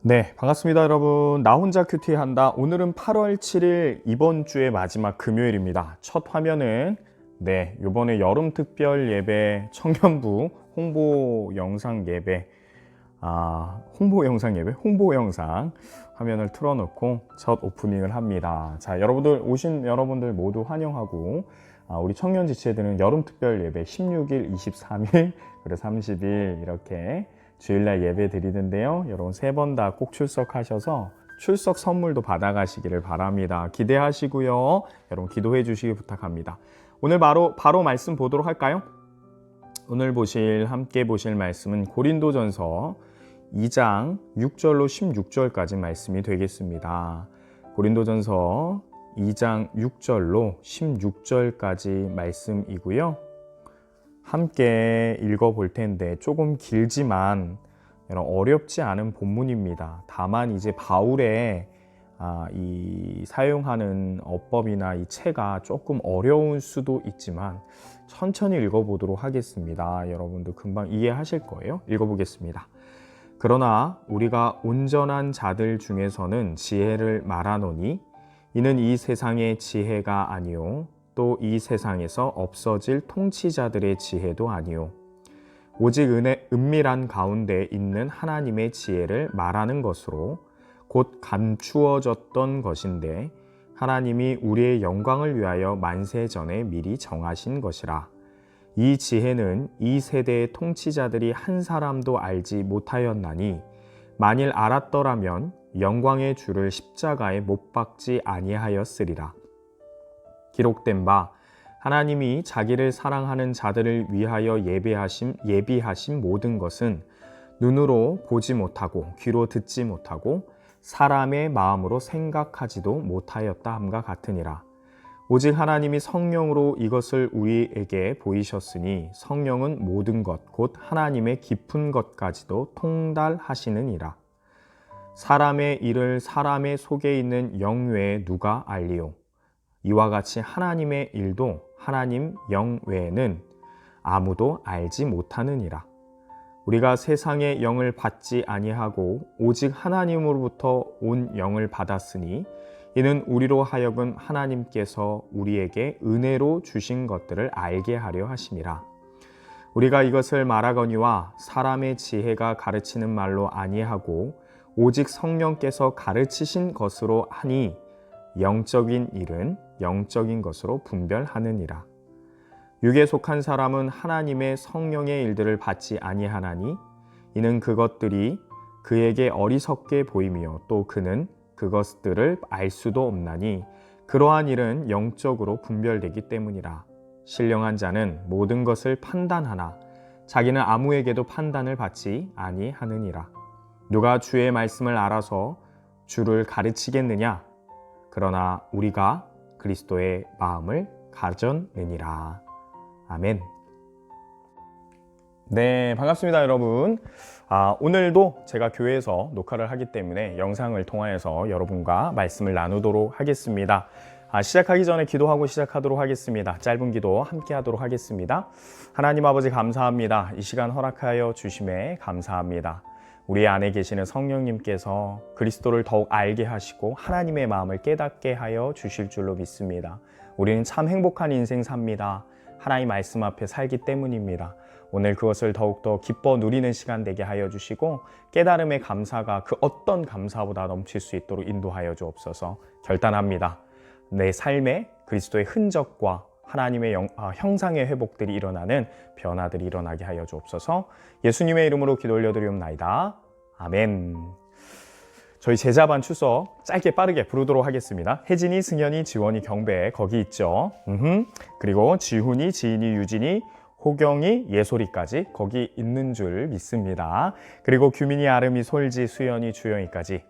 네, 반갑습니다, 여러분. 나 혼자 큐티 한다. 오늘은 8월 7일 이번 주의 마지막 금요일입니다. 첫 화면은 요번에 여름 특별 예배 청년부 홍보 영상 예배, 홍보 영상 화면을 틀어놓고 첫 오프닝을 합니다. 자, 오신 여러분들 모두 환영하고, 우리 청년 지체들은 여름 특별 예배 16일, 23일, 그리고 30일 이렇게 주일날 예배 드리는데요. 여러분 3번 다 꼭 출석하셔서 출석 선물도 받아가시기를 바랍니다. 기대하시고요. 여러분 기도해 주시기 부탁합니다. 오늘 바로 말씀 보도록 할까요? 오늘 함께 보실 말씀은 고린도전서 2장 6절로 16절까지 말씀이 되겠습니다. 고린도전서 2장 6절로 16절까지 말씀이고요. 함께 읽어볼 텐데 조금 길지만 어렵지 않은 본문입니다. 다만 이제 바울의 이 사용하는 어법이나 이 체가 조금 어려울 수도 있지만 천천히 읽어보도록 하겠습니다. 여러분도 금방 이해하실 거예요. 읽어보겠습니다. 그러나 우리가 온전한 자들 중에서는 지혜를 말하노니 이는 이 세상의 지혜가 아니요 또 이 세상에서 없어질 통치자들의 지혜도 아니요 오직 은밀한 가운데 있는 하나님의 지혜를 말하는 것으로 곧 감추어졌던 것인데 하나님이 우리의 영광을 위하여 만세 전에 미리 정하신 것이라. 이 지혜는 이 세대의 통치자들이 한 사람도 알지 못하였나니 만일 알았더라면 영광의 주를 십자가에 못 박지 아니하였으리라. 기록된 바 하나님이 자기를 사랑하는 자들을 위하여 예비하신 모든 것은 눈으로 보지 못하고 귀로 듣지 못하고 사람의 마음으로 생각하지도 못하였다 함과 같으니라. 오직 하나님이 성령으로 이것을 우리에게 보이셨으니 성령은 모든 것 곧 하나님의 깊은 것까지도 통달하시느니라. 사람의 일을 사람의 속에 있는 영 외에 누가 알리요? 이와 같이 하나님의 일도 하나님 영 외에는 아무도 알지 못하느니라. 우리가 세상의 영을 받지 아니하고 오직 하나님으로부터 온 영을 받았으니 이는 우리로 하여금 하나님께서 우리에게 은혜로 주신 것들을 알게 하려 하심이라. 우리가 이것을 말하거니와 사람의 지혜가 가르치는 말로 아니하고 오직 성령께서 가르치신 것으로 하니 영적인 일은 영적인 것으로 분별하느니라. 육에 속한 사람은 하나님의 성령의 일들을 받지 아니하나니 이는 그것들이 그에게 어리석게 보이며 또 그는 그것들을 알 수도 없나니 그러한 일은 영적으로 분별되기 때문이라. 신령한 자는 모든 것을 판단하나 자기는 아무에게도 판단을 받지 아니하느니라. 누가 주의 말씀을 알아서 주를 가르치겠느냐? 그러나 우리가 그리스도의 마음을 가졌느니라. 아멘. 네, 반갑습니다, 여러분. 오늘도 제가 교회에서 녹화를 하기 때문에 영상을 통하여서 여러분과 말씀을 나누도록 하겠습니다. 시작하기 전에 기도하고 시작하도록 하겠습니다. 짧은 기도 함께 하도록 하겠습니다. 하나님 아버지 감사합니다. 이 시간 허락하여 주심에 감사합니다. 우리 안에 계시는 성령님께서 그리스도를 더욱 알게 하시고 하나님의 마음을 깨닫게 하여 주실 줄로 믿습니다. 우리는 참 행복한 인생 삽니다. 하나님 말씀 앞에 살기 때문입니다. 오늘 그것을 더욱더 기뻐 누리는 시간 되게 하여 주시고 깨달음의 감사가 그 어떤 감사보다 넘칠 수 있도록 인도하여 주옵소서. 결단합니다. 내 삶에 그리스도의 흔적과 하나님의 형상의 회복들이 일어나는 변화들이 일어나게 하여 주옵소서. 예수님의 이름으로 기도 올려드리옵나이다. 아멘. 저희 제자반 출석 짧게 빠르게 부르도록 하겠습니다. 혜진이, 승현이, 지원이, 경배 거기 있죠. 그리고 지훈이, 지인이, 유진이, 호경이, 예솔이까지 거기 있는 줄 믿습니다. 그리고 규민이, 아름이, 솔지, 수연이, 주영이까지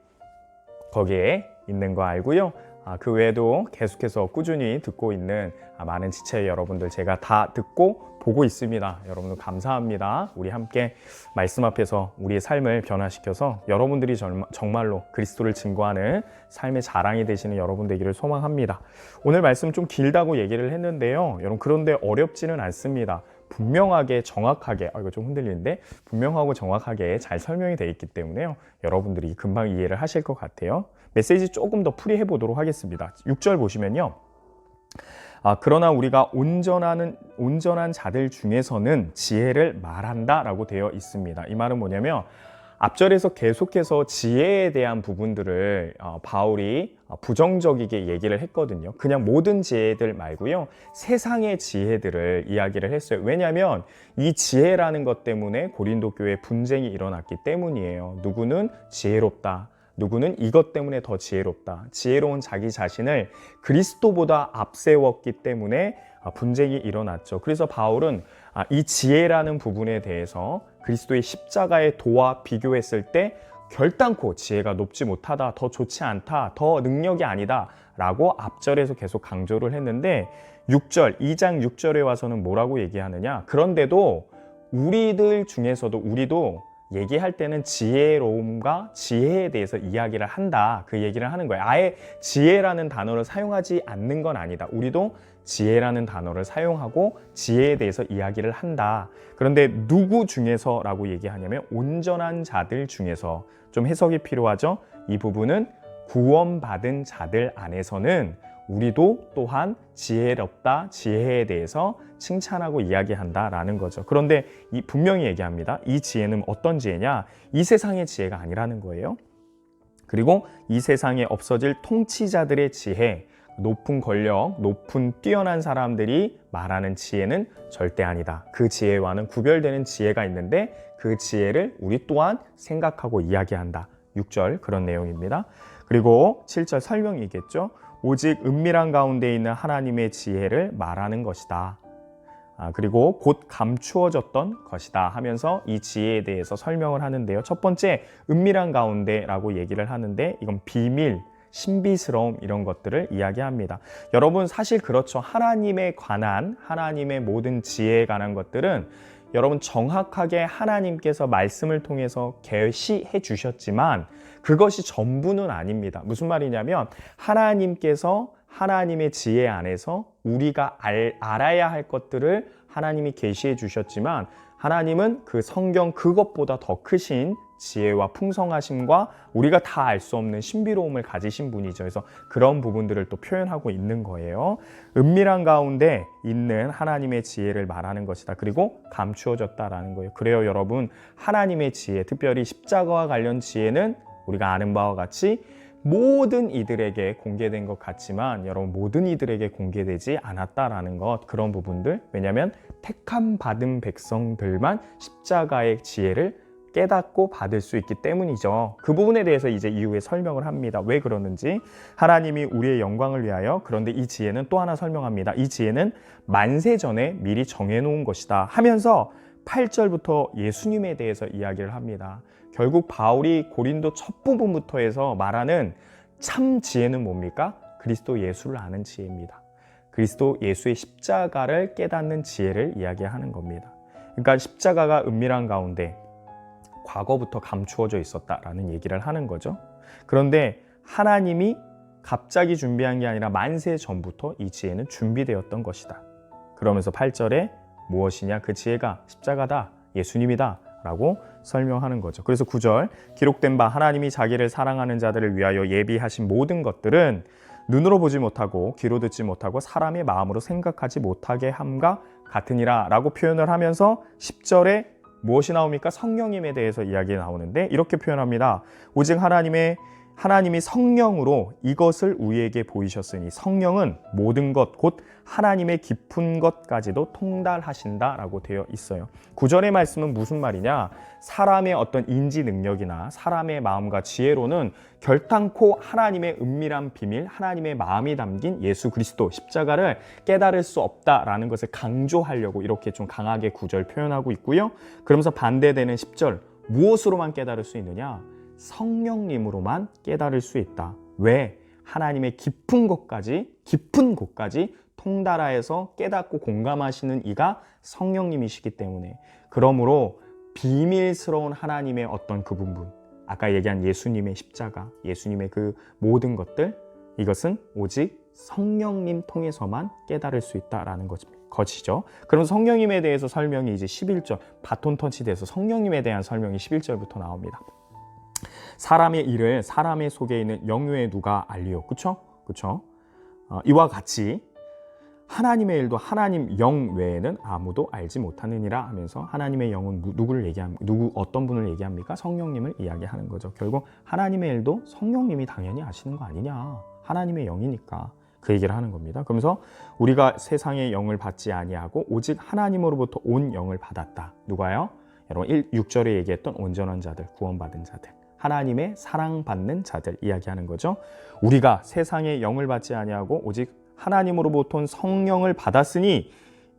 거기에 있는 거 알고요. 그 외에도 계속해서 꾸준히 듣고 있는 많은 지체 여러분들 제가 다 듣고 보고 있습니다. 여러분들 감사합니다. 우리 함께 말씀 앞에서 우리의 삶을 변화시켜서 여러분들이 정말로 그리스도를 증거하는 삶의 자랑이 되시는 여러분 되기를 소망합니다. 오늘 말씀 좀 길다고 얘기를 했는데요. 여러분 그런데 어렵지는 않습니다. 분명하게 정확하게 이거 좀 흔들리는데 분명하고 정확하게 잘 설명이 되어 있기 때문에요. 여러분들이 금방 이해를 하실 것 같아요. 메시지 조금 더 풀이해 보도록 하겠습니다. 6절 보시면요. 그러나 우리가 온전한 자들 중에서는 지혜를 말한다 라고 되어 있습니다. 이 말은 뭐냐면 앞절에서 계속해서 지혜에 대한 부분들을 바울이 부정적이게 얘기를 했거든요. 그냥 모든 지혜들 말고요. 세상의 지혜들을 이야기를 했어요. 왜냐하면 이 지혜라는 것 때문에 고린도 교회에 분쟁이 일어났기 때문이에요. 누구는 지혜롭다. 누구는 이것 때문에 더 지혜롭다. 지혜로운 자기 자신을 그리스도보다 앞세웠기 때문에 분쟁이 일어났죠. 그래서 바울은 이 지혜라는 부분에 대해서 그리스도의 십자가의 도와 비교했을 때 결단코 지혜가 높지 못하다, 더 좋지 않다, 더 능력이 아니다 라고 앞절에서 계속 강조를 했는데 2장 6절에 와서는 뭐라고 얘기하느냐. 그런데도 우리들 중에서도 우리도 얘기할 때는 지혜로움과 지혜에 대해서 이야기를 한다. 그 얘기를 하는 거예요. 아예 지혜라는 단어를 사용하지 않는 건 아니다. 우리도 지혜라는 단어를 사용하고 지혜에 대해서 이야기를 한다. 그런데 누구 중에서라고 얘기하냐면 온전한 자들 중에서. 좀 해석이 필요하죠. 이 부분은 구원받은 자들 안에서는 우리도 또한 지혜롭다, 지혜에 대해서 칭찬하고 이야기한다라는 거죠. 그런데 분명히 얘기합니다. 이 지혜는 어떤 지혜냐? 이 세상의 지혜가 아니라는 거예요. 그리고 이 세상에 없어질 통치자들의 지혜, 높은 권력, 높은 뛰어난 사람들이 말하는 지혜는 절대 아니다. 그 지혜와는 구별되는 지혜가 있는데 그 지혜를 우리 또한 생각하고 이야기한다. 6절 그런 내용입니다. 그리고 7절 설명이겠죠. 오직 은밀한 가운데 있는 하나님의 지혜를 말하는 것이다. 그리고 곧 감추어졌던 것이다 하면서 이 지혜에 대해서 설명을 하는데요. 첫 번째, 은밀한 가운데라고 얘기를 하는데 이건 비밀, 신비스러움 이런 것들을 이야기합니다. 여러분 사실 그렇죠. 하나님에 관한 하나님의 모든 지혜에 관한 것들은 여러분 정확하게 하나님께서 말씀을 통해서 계시해 주셨지만 그것이 전부는 아닙니다. 무슨 말이냐면 하나님께서 하나님의 지혜 안에서 우리가 알아야 할 것들을 하나님이 계시해 주셨지만 하나님은 그 성경 그것보다 더 크신 지혜와 풍성하심과 우리가 다 알 수 없는 신비로움을 가지신 분이죠. 그래서 그런 부분들을 또 표현하고 있는 거예요. 은밀한 가운데 있는 하나님의 지혜를 말하는 것이다. 그리고 감추어졌다라는 거예요. 그래요, 여러분. 하나님의 지혜, 특별히 십자가와 관련 지혜는 우리가 아는 바와 같이 모든 이들에게 공개된 것 같지만 여러분 모든 이들에게 공개되지 않았다라는 것, 그런 부분들. 왜냐하면 택함 받은 백성들만 십자가의 지혜를 깨닫고 받을 수 있기 때문이죠. 그 부분에 대해서 이제 이후에 설명을 합니다. 왜 그러는지. 하나님이 우리의 영광을 위하여. 그런데 이 지혜는 또 하나 설명합니다. 이 지혜는 만세 전에 미리 정해놓은 것이다 하면서 8절부터 예수님에 대해서 이야기를 합니다. 결국 바울이 고린도 첫 부분부터 해서 말하는 참 지혜는 뭡니까? 그리스도 예수를 아는 지혜입니다. 그리스도 예수의 십자가를 깨닫는 지혜를 이야기하는 겁니다. 그러니까 십자가가 은밀한 가운데 과거부터 감추어져 있었다라는 얘기를 하는 거죠. 그런데 하나님이 갑자기 준비한 게 아니라 만세 전부터 이 지혜는 준비되었던 것이다. 그러면서 8절에 무엇이냐? 그 지혜가 십자가다, 예수님이다 라고 설명하는 거죠. 그래서 9절, 기록된 바 하나님이 자기를 사랑하는 자들을 위하여 예비하신 모든 것들은 눈으로 보지 못하고 귀로 듣지 못하고 사람의 마음으로 생각하지 못하게 함과 같으니라 라고 표현을 하면서 10절에 무엇이 나옵니까? 성령님에 대해서 이야기 나오는데 이렇게 표현합니다. 오직 하나님이 성령으로 이것을 우리에게 보이셨으니 성령은 모든 것 곧 하나님의 깊은 것까지도 통달하신다라고 되어 있어요. 9절의 말씀은 무슨 말이냐? 사람의 어떤 인지 능력이나 사람의 마음과 지혜로는 결단코 하나님의 은밀한 비밀, 하나님의 마음이 담긴 예수 그리스도 십자가를 깨달을 수 없다라는 것을 강조하려고 이렇게 좀 강하게 9절 표현하고 있고요. 그러면서 반대되는 10절, 무엇으로만 깨달을 수 있느냐? 성령님으로만 깨달을 수 있다. 왜? 하나님의 깊은 곳까지 통달하여서 깨닫고 공감하시는 이가 성령님이시기 때문에. 그러므로 비밀스러운 하나님의 어떤 그 부분, 아까 얘기한 예수님의 십자가, 예수님의 그 모든 것들, 이것은 오직 성령님 통해서만 깨달을 수 있다라는 것입니다. 것이죠. 그럼 성령님에 대해서 설명이 이제 11절 바톤 터치돼서 성령님에 대한 설명이 11절부터 나옵니다. 사람의 일을 사람의 속에 있는 영 외에 누가 알리요? 그쵸? 이와 같이 하나님의 일도 하나님 영 외에는 아무도 알지 못하느니라 하면서 하나님의 영은 누구를 얘기합니까? 어떤 분을 얘기합니까? 성령님을 이야기하는 거죠. 결국 하나님의 일도 성령님이 당연히 아시는 거 아니냐. 하나님의 영이니까 그 얘기를 하는 겁니다. 그러면서 우리가 세상의 영을 받지 아니하고 오직 하나님으로부터 온 영을 받았다. 누가요? 여러분 6절에 얘기했던 온전한 자들, 구원받은 자들, 하나님의 사랑받는 자들 이야기하는 거죠. 우리가 세상의 영을 받지 아니하고 오직 하나님으로부터 온 성령을 받았으니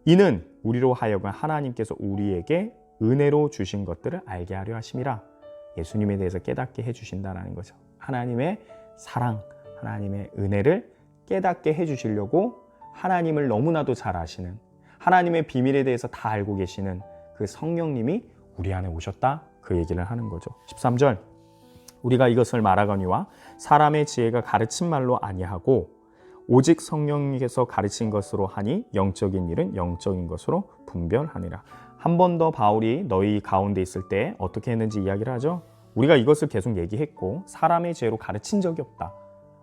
이는 우리로 하여금 하나님께서 우리에게 은혜로 주신 것들을 알게 하려 하심이라. 예수님에 대해서 깨닫게 해주신다는 거죠. 하나님의 사랑, 하나님의 은혜를 깨닫게 해주시려고 하나님을 너무나도 잘 아시는, 하나님의 비밀에 대해서 다 알고 계시는 그 성령님이 우리 안에 오셨다. 그 얘기를 하는 거죠. 13절 우리가 이것을 말하거니와 사람의 지혜가 가르친 말로 아니하고 오직 성령님께서 가르친 것으로 하니 영적인 일은 영적인 것으로 분별하니라. 한 번 더 바울이 너희 가운데 있을 때 어떻게 했는지 이야기를 하죠. 우리가 이것을 계속 얘기했고 사람의 지혜로 가르친 적이 없다.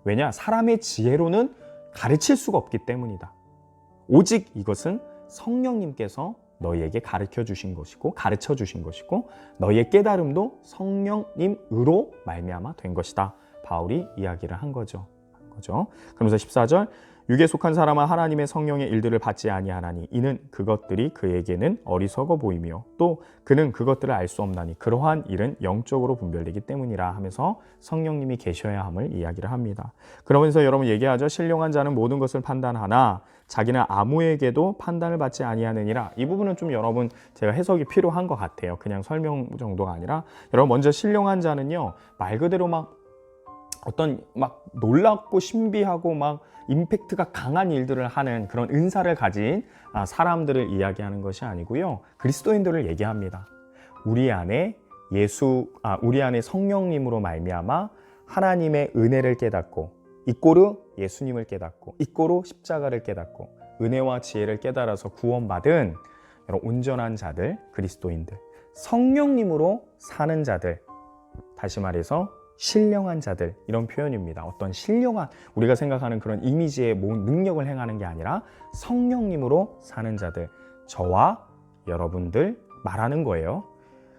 왜냐? 사람의 지혜로는 가르칠 수가 없기 때문이다. 오직 이것은 성령님께서 너희에게 가르쳐 주신 것이고 가르쳐 주신 것이고 너희의 깨달음도 성령님으로 말미암아 된 것이다. 바울이 이야기를 한 거죠. 그러면서 14절 육에 속한 사람은 하나님의 성령의 일들을 받지 아니하나니 이는 그것들이 그에게는 어리석어 보이며 또 그는 그것들을 알 수 없나니 그러한 일은 영적으로 분별되기 때문이라 하면서 성령님이 계셔야 함을 이야기를 합니다. 그러면서 여러분 얘기하죠. 신령한 자는 모든 것을 판단하나 자기는 아무에게도 판단을 받지 아니하느니라. 이 부분은 좀 여러분 제가 해석이 필요한 것 같아요. 그냥 설명 정도가 아니라 여러분 먼저 신령한 자는요 말 그대로 막 놀랍고 신비하고 막 임팩트가 강한 일들을 하는 그런 은사를 가진 사람들을 이야기하는 것이 아니고요. 그리스도인들을 얘기합니다. 우리 안에 성령님으로 말미암아 하나님의 은혜를 깨닫고 이꼬르 예수님을 깨닫고 이꼬르 십자가를 깨닫고 은혜와 지혜를 깨달아서 구원받은 온전한 자들, 그리스도인들, 성령님으로 사는 자들, 다시 말해서 신령한 자들 이런 표현입니다. 어떤 신령한 우리가 생각하는 그런 이미지의 능력을 행하는 게 아니라 성령님으로 사는 자들, 저와 여러분들 말하는 거예요.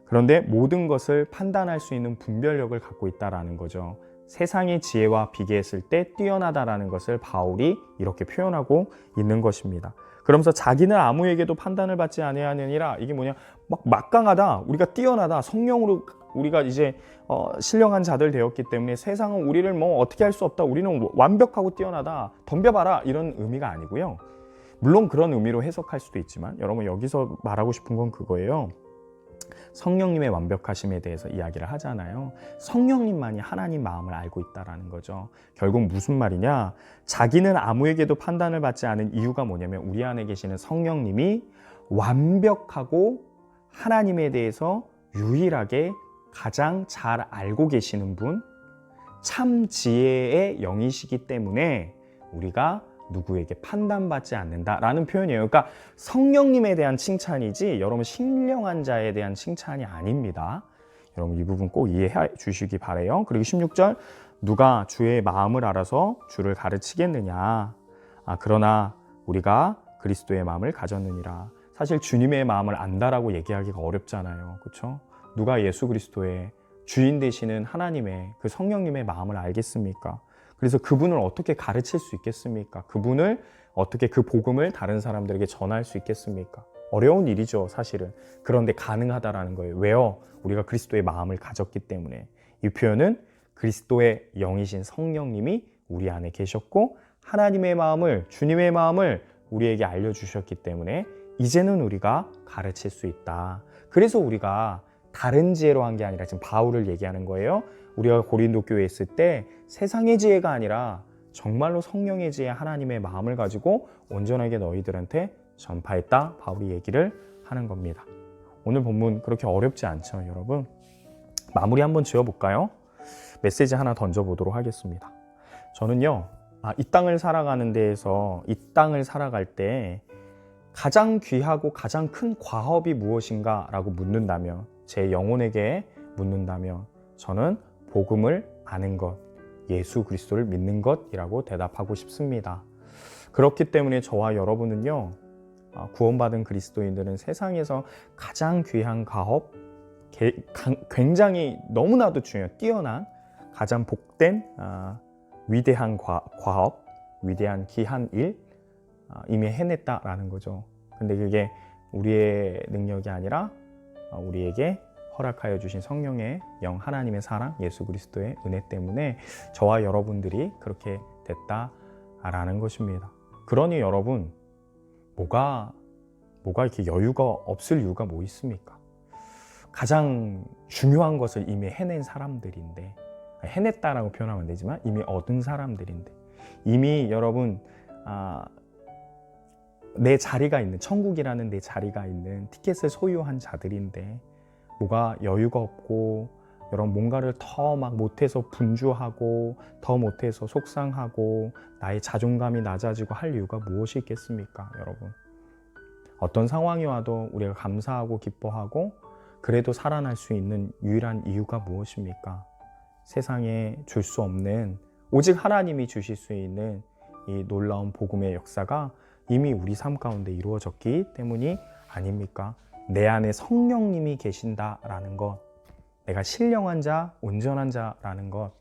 그런데 모든 것을 판단할 수 있는 분별력을 갖고 있다라는 거죠. 세상의 지혜와 비교했을 때 뛰어나다라는 것을 바울이 이렇게 표현하고 있는 것입니다. 그러면서 자기는 아무에게도 판단을 받지 아니하느니라. 이게 뭐냐? 막강하다. 우리가 뛰어나다. 성령으로 우리가 이제 신령한 자들 되었기 때문에 세상은 우리를 어떻게 할 수 없다. 우리는 완벽하고 뛰어나다. 덤벼봐라. 이런 의미가 아니고요. 물론 그런 의미로 해석할 수도 있지만 여러분 여기서 말하고 싶은 건 그거예요. 성령님의 완벽하심에 대해서 이야기를 하잖아요. 성령님만이 하나님 마음을 알고 있다라는 거죠. 결국 무슨 말이냐? 자기는 아무에게도 판단을 받지 않은 이유가 뭐냐면 우리 안에 계시는 성령님이 완벽하고 하나님에 대해서 유일하게 가장 잘 알고 계시는 분, 참 지혜의 영이시기 때문에 우리가 누구에게 판단받지 않는다라는 표현이에요. 그러니까 성령님에 대한 칭찬이지 여러분 신령한 자에 대한 칭찬이 아닙니다. 여러분 이 부분 꼭 이해해 주시기 바라요. 그리고 16절 누가 주의 마음을 알아서 주를 가르치겠느냐. 그러나 우리가 그리스도의 마음을 가졌느니라. 사실 주님의 마음을 안다라고 얘기하기가 어렵잖아요. 그렇죠? 누가 예수 그리스도의 주인 되시는 하나님의 그 성령님의 마음을 알겠습니까? 그래서 그분을 어떻게 가르칠 수 있겠습니까? 그분을 어떻게 그 복음을 다른 사람들에게 전할 수 있겠습니까? 어려운 일이죠, 사실은. 그런데 가능하다라는 거예요. 왜요? 우리가 그리스도의 마음을 가졌기 때문에. 이 표현은 그리스도의 영이신 성령님이 우리 안에 계셨고 하나님의 마음을, 주님의 마음을 우리에게 알려주셨기 때문에 이제는 우리가 가르칠 수 있다. 그래서 우리가 다른 지혜로 한 게 아니라 지금 바울을 얘기하는 거예요. 우리가 고린도 교회에 있을 때 세상의 지혜가 아니라 정말로 성령의 지혜 하나님의 마음을 가지고 온전하게 너희들한테 전파했다. 바울이 얘기를 하는 겁니다. 오늘 본문 그렇게 어렵지 않죠, 여러분? 마무리 한번 지어볼까요? 메시지 하나 던져보도록 하겠습니다. 저는요, 이 땅을 살아가는 데에서 이 땅을 살아갈 때 가장 귀하고 가장 큰 과업이 무엇인가 라고 묻는다면, 제 영혼에게 묻는다면 저는 복음을 아는 것, 예수 그리스도를 믿는 것이라고 대답하고 싶습니다. 그렇기 때문에 저와 여러분은요, 구원받은 그리스도인들은 세상에서 가장 귀한 가업, 굉장히 너무나도 중요한 뛰어난 가장 복된 위대한 과업, 위대한 귀한 일 이미 해냈다라는 거죠. 근데 그게 우리의 능력이 아니라 우리에게 허락하여 주신 성령의 영 하나님의 사랑, 예수 그리스도의 은혜 때문에 저와 여러분들이 그렇게 됐다라는 것입니다. 그러니 여러분, 뭐가 이렇게 여유가 없을 이유가 뭐 있습니까? 가장 중요한 것을 이미 해낸 사람들인데, 해냈다라고 표현하면 안 되지만 이미 얻은 사람들인데, 이미 여러분 내 자리가 있는, 천국이라는 내 자리가 있는 티켓을 소유한 자들인데 뭐가 여유가 없고, 여러분 뭔가를 더 막 못해서 분주하고 더 못해서 속상하고 나의 자존감이 낮아지고 할 이유가 무엇이 있겠습니까? 여러분, 어떤 상황이 와도 우리가 감사하고 기뻐하고 그래도 살아날 수 있는 유일한 이유가 무엇입니까? 세상에 줄 수 없는, 오직 하나님이 주실 수 있는 이 놀라운 복음의 역사가 이미 우리 삶 가운데 이루어졌기 때문이 아닙니까? 내 안에 성령님이 계신다라는 것, 내가 신령한 자, 온전한 자라는 것,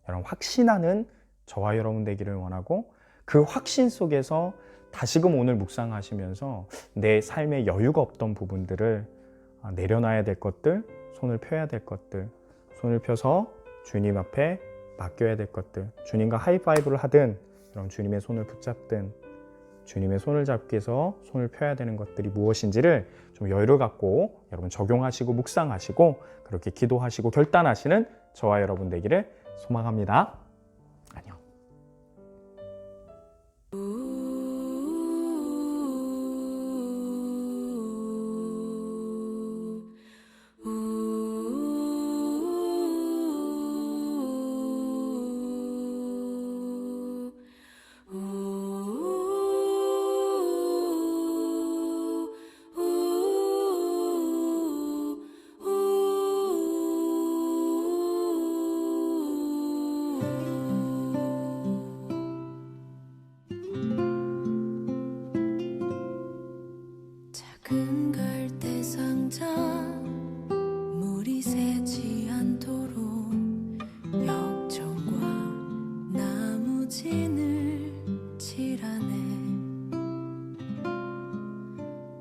여러분 확신하는 저와 여러분 되기를 원하고, 그 확신 속에서 다시금 오늘 묵상하시면서 내 삶에 여유가 없던 부분들을 내려놔야 될 것들, 손을 펴야 될 것들, 손을 펴서 주님 앞에 맡겨야 될 것들, 주님과 하이파이브를 하든 여러분 주님의 손을 붙잡든 주님의 손을 잡기 위해서 손을 펴야 되는 것들이 무엇인지를 좀 여유를 갖고 여러분 적용하시고 묵상하시고 그렇게 기도하시고 결단하시는 저와 여러분 되기를 소망합니다. 안녕. 작은 갈대 상자 물이 새지 않도록 역청과 나무진을 칠하네.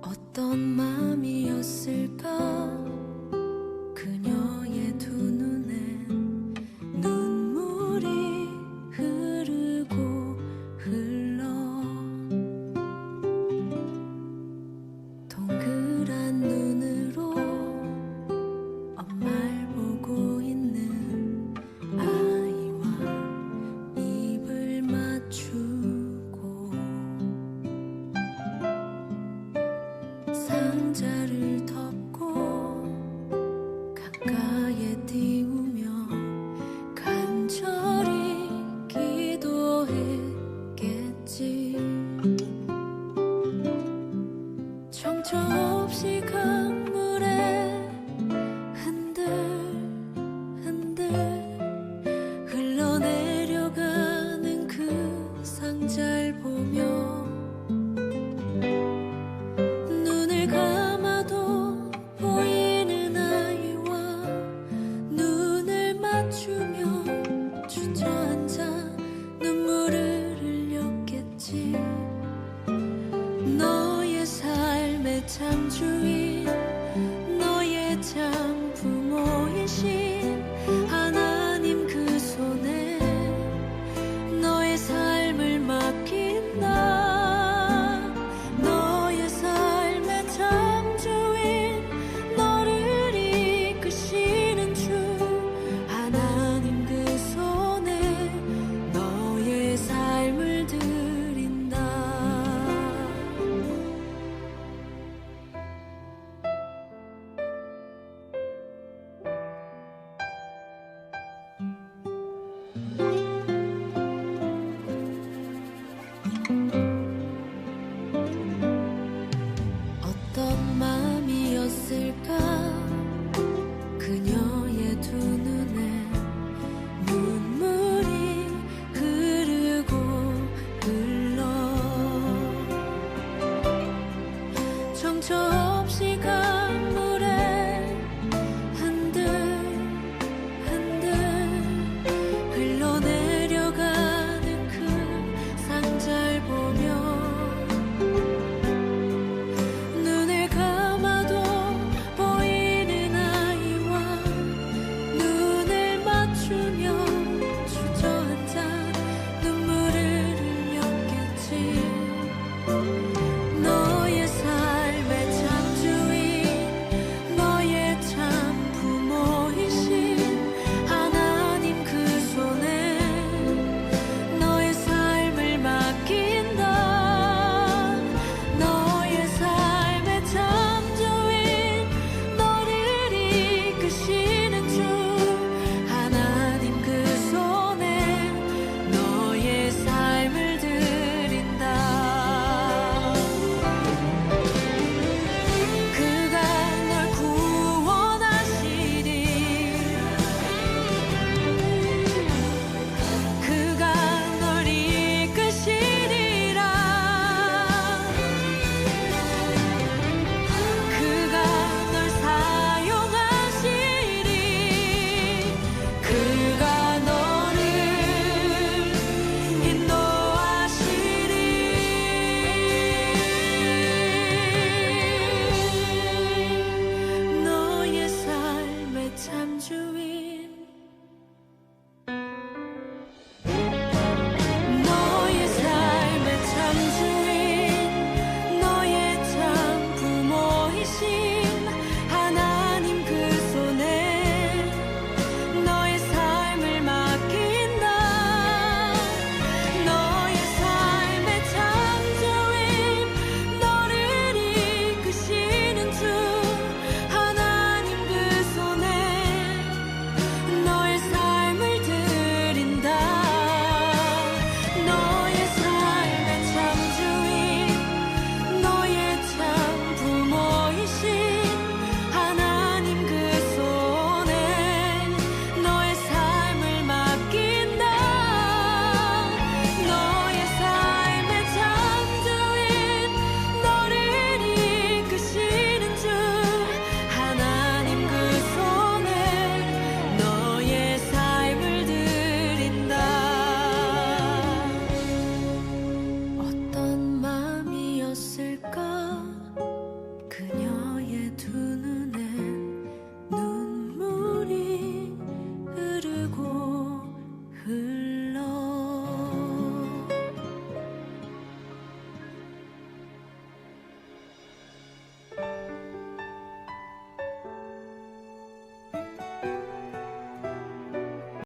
어떤 마음이었을까 그녀의 두 눈엔 눈물이 흐르고 흘러. 동그란 눈으로 엄마를 보고 있는 아이와 입을 맞추고 상자를 덮고 가까이에 띄우며 간절히 기도했겠지. 정처 없이 강물에 흔들흔들 흘러내려가는 그 상자를 보며 눈을 감아도 보이는 아이와 눈을 맞추며 주저앉아 눈물을 흘렸겠지. 너의 삶의 창조인, 마음이었을까 그녀의 두 눈에 눈물이 흐르고 흘러 정처